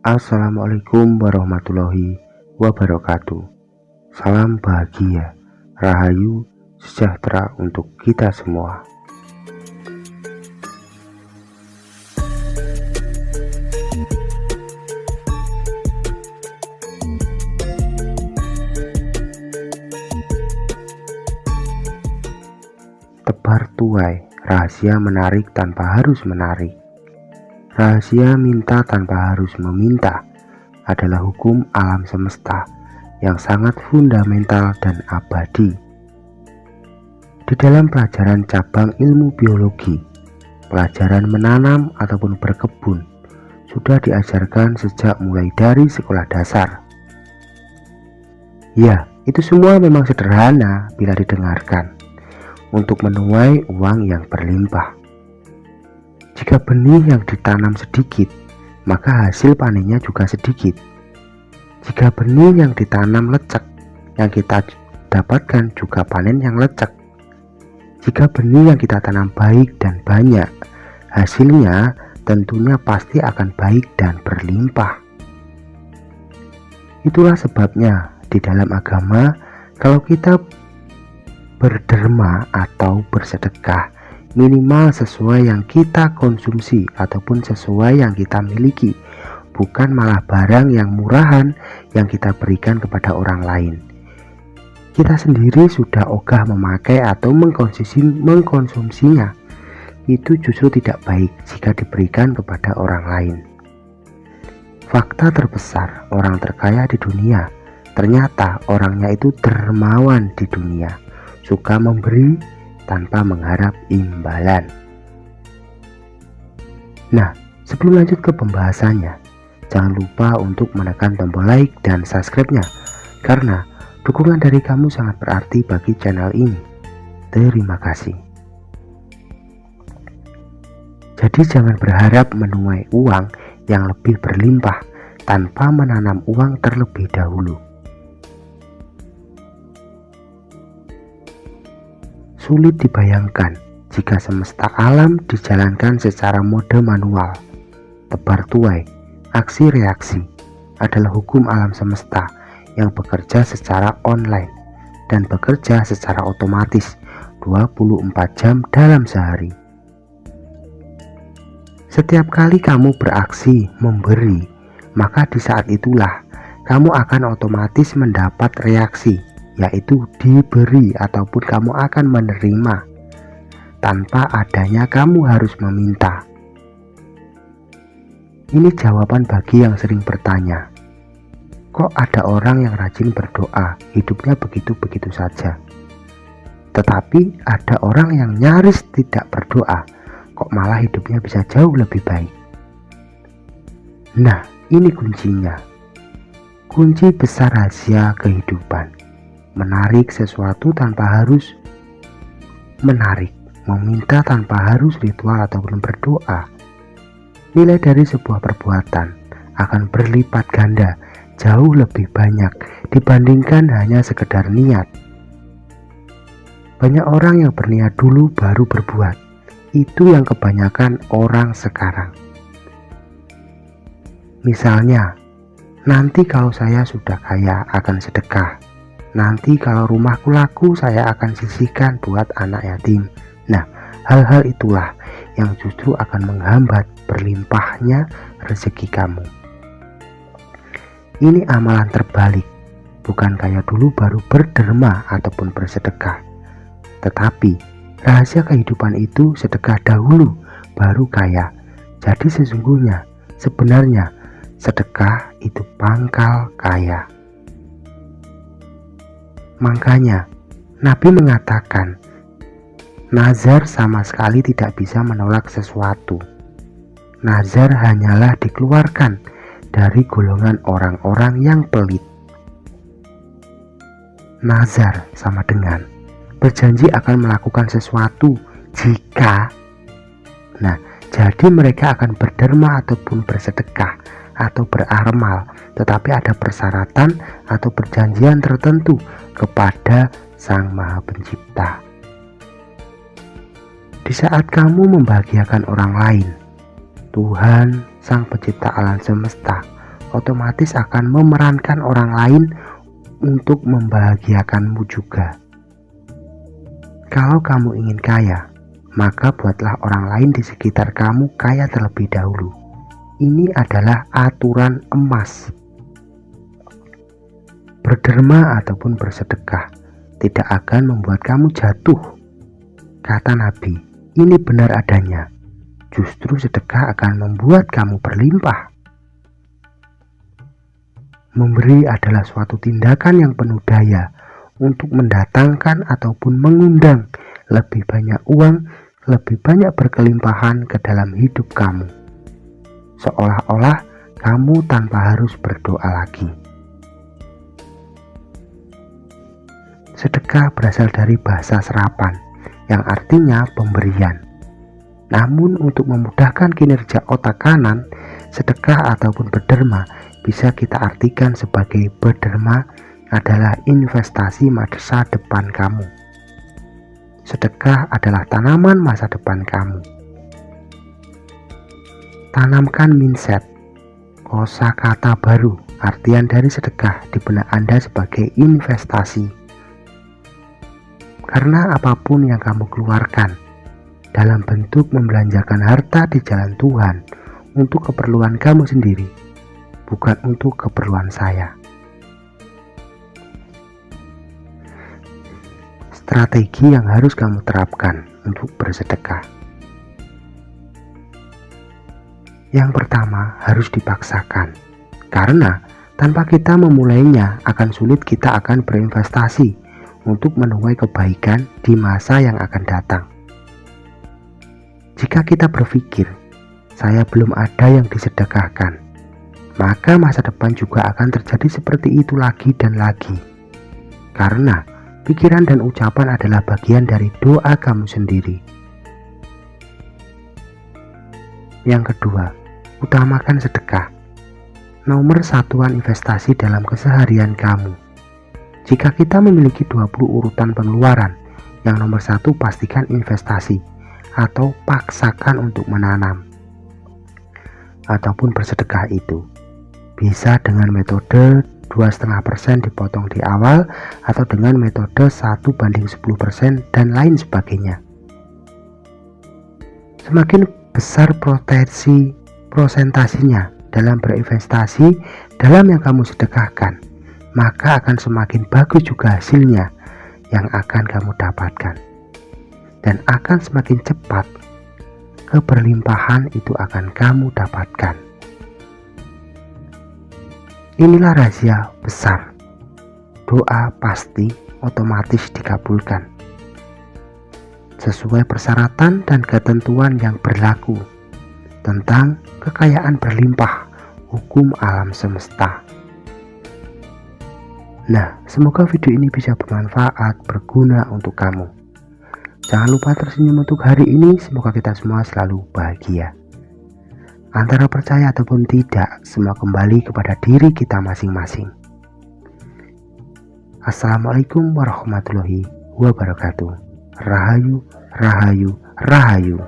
Assalamualaikum warahmatullahi wabarakatuh. Salam bahagia, rahayu, sejahtera untuk kita semua. Tebar tuai, rahasia menarik tanpa harus menarik. Rahasia minta tanpa harus meminta adalah hukum alam semesta yang sangat fundamental dan abadi. Di dalam pelajaran cabang ilmu biologi, pelajaran menanam ataupun berkebun sudah diajarkan sejak mulai dari sekolah dasar. Ya, itu semua memang sederhana bila didengarkan, untuk menuai uang yang berlimpah. Jika benih yang ditanam sedikit, maka hasil panennya juga sedikit. Jika benih yang ditanam lecek, yang kita dapatkan juga panen yang lecek. Jika benih yang kita tanam baik dan banyak, hasilnya tentunya pasti akan baik dan berlimpah. Itulah sebabnya di dalam agama, kalau kita berderma atau bersedekah, minimal sesuai yang kita konsumsi ataupun sesuai yang kita miliki, bukan malah barang yang murahan yang kita berikan kepada orang lain. Kita sendiri sudah ogah memakai atau mengkonsumsinya. Itu justru tidak baik jika diberikan kepada orang lain. Fakta terbesar orang terkaya di dunia, ternyata orangnya itu dermawan di dunia, suka memberi tanpa mengharap imbalan. Nah, sebelum lanjut ke pembahasannya, jangan lupa untuk menekan tombol like dan subscribe-nya, karena dukungan dari kamu sangat berarti bagi channel ini. Terima kasih. Jadi jangan berharap menuai uang yang lebih berlimpah tanpa menanam uang terlebih dahulu. Sulit dibayangkan jika semesta alam dijalankan secara mode manual. Tebar tuai, aksi reaksi adalah hukum alam semesta yang bekerja secara online dan bekerja secara otomatis 24 jam dalam sehari. Setiap kali kamu beraksi memberi, maka di saat itulah kamu akan otomatis mendapat reaksi, yaitu diberi ataupun kamu akan menerima tanpa adanya kamu harus meminta. Ini jawaban bagi yang sering bertanya, kok ada orang yang rajin berdoa, hidupnya begitu-begitu saja, tetapi ada orang yang nyaris tidak berdoa, kok malah hidupnya bisa jauh lebih baik. Nah, ini kuncinya, kunci besar rahasia kehidupan. Menarik sesuatu tanpa harus menarik, meminta tanpa harus ritual ataupun berdoa. Nilai dari sebuah perbuatan akan berlipat ganda, jauh lebih banyak dibandingkan hanya sekedar niat. Banyak orang yang berniat dulu baru berbuat. Itu yang kebanyakan orang sekarang. Misalnya, nanti kalau saya sudah kaya akan sedekah. Nanti kalau rumahku laku saya akan sisihkan buat anak yatim. Nah, hal-hal itulah yang justru akan menghambat berlimpahnya rezeki kamu. Ini amalan terbalik, bukan kaya dulu baru berderma ataupun bersedekah. Tetapi rahasia kehidupan itu sedekah dahulu baru kaya. Jadi sebenarnya sedekah itu pangkal kaya. Makanya Nabi mengatakan, nazar sama sekali tidak bisa menolak sesuatu. Nazar hanyalah dikeluarkan dari golongan orang-orang yang pelit. Nazar sama dengan berjanji akan melakukan sesuatu jika, jadi mereka akan berderma ataupun bersedekah atau beramal, tetapi ada persyaratan atau perjanjian tertentu kepada Sang Maha Pencipta. Di saat kamu membahagiakan orang lain, Tuhan Sang Pencipta alam semesta otomatis akan memerankan orang lain untuk membahagiakanmu juga. Kalau kamu ingin kaya, maka buatlah orang lain di sekitar kamu kaya terlebih dahulu. Ini adalah aturan emas. Berderma ataupun bersedekah tidak akan membuat kamu jatuh. Kata Nabi, ini benar adanya. Justru sedekah akan membuat kamu berlimpah. Memberi adalah suatu tindakan yang penuh daya untuk mendatangkan ataupun mengundang lebih banyak uang, lebih banyak berkelimpahan ke dalam hidup kamu. Seolah-olah kamu tanpa harus berdoa lagi. Sedekah berasal dari bahasa serapan yang artinya pemberian. Namun untuk memudahkan kinerja otak kanan, sedekah ataupun berderma bisa kita artikan sebagai berderma adalah investasi masa depan kamu. Sedekah adalah tanaman masa depan kamu. Tanamkan mindset, kosakata baru, artian dari sedekah di benak Anda sebagai investasi. Karena apapun yang kamu keluarkan dalam bentuk membelanjakan harta di jalan Tuhan untuk keperluan kamu sendiri, bukan untuk keperluan saya. Strategi yang harus kamu terapkan untuk bersedekah. Yang pertama, harus dipaksakan. Karena tanpa kita memulainya, akan sulit kita akan berinvestasi untuk menuai kebaikan di masa yang akan datang. Jika kita berpikir, saya belum ada yang disedekahkan, maka masa depan juga akan terjadi seperti itu lagi dan lagi. Karena pikiran dan ucapan adalah bagian dari doa kamu sendiri. Yang kedua, utamakan sedekah. Nomor satuan investasi dalam keseharian kamu. Jika kita memiliki 20 urutan pengeluaran, yang nomor satu pastikan investasi atau paksakan untuk menanam ataupun bersedekah itu. Bisa dengan metode 2,5% dipotong di awal atau dengan metode 1:10% dan lain sebagainya. Semakin besar prosentasinya dalam berinvestasi dalam yang kamu sedekahkan, maka akan semakin bagus juga hasilnya yang akan kamu dapatkan. Dan akan semakin cepat keberlimpahan itu akan kamu dapatkan. Inilah rahasia besar. Doa pasti otomatis dikabulkan sesuai persyaratan dan ketentuan yang berlaku tentang kekayaan berlimpah hukum alam semesta. Nah, semoga video ini bisa bermanfaat, berguna untuk kamu. Jangan lupa tersenyum untuk hari ini, semoga kita semua selalu bahagia. Antara percaya ataupun tidak, semua kembali kepada diri kita masing-masing. Assalamualaikum warahmatullahi wabarakatuh. Rahayu, rahayu, rahayu.